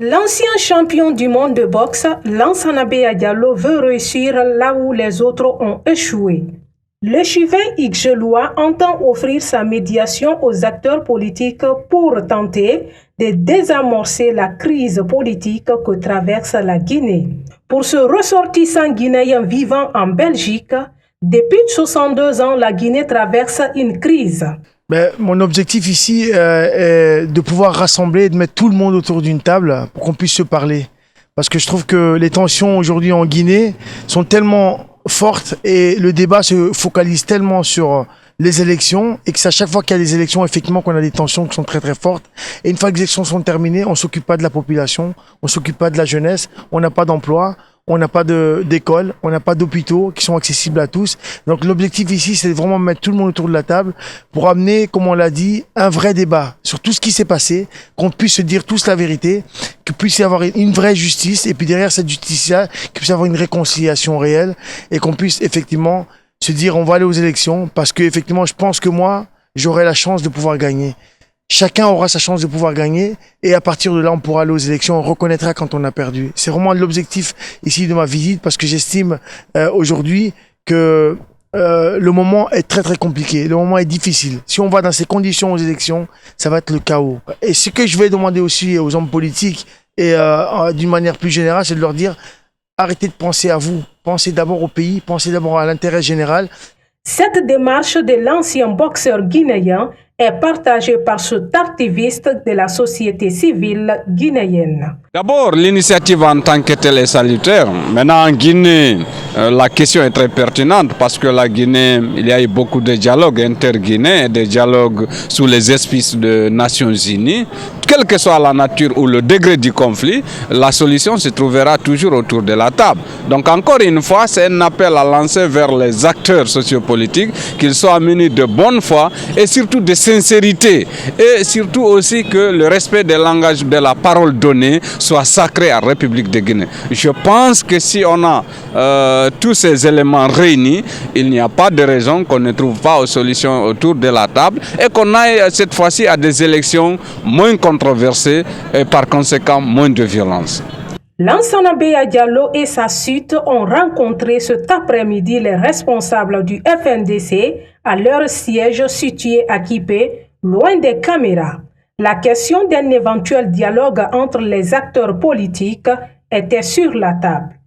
L'ancien champion du monde de boxe, Lansana Beya Diallo, veut réussir là où les autres ont échoué. L'échevin Ixelois entend offrir sa médiation aux acteurs politiques pour tenter de désamorcer la crise politique que traverse la Guinée. Pour ce ressortissant guinéen vivant en Belgique, depuis 62 ans, la Guinée traverse une crise. Mon objectif ici est de pouvoir rassembler, de mettre tout le monde autour d'une table pour qu'on puisse se parler. Parce que je trouve que les tensions aujourd'hui en Guinée sont tellement fortes et le débat se focalise tellement sur les élections et que c'est à chaque fois qu'il y a des élections, effectivement, qu'on a des tensions qui sont très très fortes. Et une fois que les élections sont terminées, on s'occupe pas de la population, on s'occupe pas de la jeunesse, on n'a pas d'emploi. On n'a pas d'école, on n'a pas d'hôpitaux qui sont accessibles à tous. Donc l'objectif ici, c'est vraiment mettre tout le monde autour de la table pour amener, comme on l'a dit, un vrai débat sur tout ce qui s'est passé, qu'on puisse se dire tous la vérité, qu'il puisse y avoir une vraie justice, et puis derrière cette justice-là, qu'il puisse y avoir une réconciliation réelle, et qu'on puisse effectivement se dire on va aller aux élections, parce que effectivement, je pense que moi, j'aurai la chance de pouvoir gagner. Chacun aura sa chance de pouvoir gagner et à partir de là, on pourra aller aux élections, on reconnaîtra quand on a perdu. C'est vraiment l'objectif ici de ma visite parce que j'estime aujourd'hui que le moment est très très compliqué, le moment est difficile. Si on va dans ces conditions aux élections, ça va être le chaos. Et ce que je vais demander aussi aux hommes politiques et d'une manière plus générale, c'est de leur dire arrêtez de penser à vous, pensez d'abord au pays, pensez d'abord à l'intérêt général. Cette démarche de l'ancien boxeur guinéen est partagée par cet activiste de la société civile guinéenne. D'abord, l'initiative en tant que telle est salutaire. Maintenant, en Guinée, la question est très pertinente parce que la Guinée, il y a eu beaucoup de dialogues interguinéens, des dialogues sous les auspices des Nations Unies. Quelle que soit la nature ou le degré du conflit, la solution se trouvera toujours autour de la table. Donc encore une fois, c'est un appel à lancer vers les acteurs sociopolitiques, qu'ils soient munis de bonne foi et surtout de sincérité. Et surtout aussi que le respect des langages de la parole donnée soit sacré à la République de Guinée. Je pense que si on a tous ces éléments réunis, il n'y a pas de raison qu'on ne trouve pas de solution autour de la table et qu'on aille cette fois-ci à des élections moins controversées et par conséquent moins de violence. Lansana Beya Diallo et sa suite ont rencontré cet après-midi les responsables du FNDC à leur siège situé à Kipé, loin des caméras. La question d'un éventuel dialogue entre les acteurs politiques était sur la table.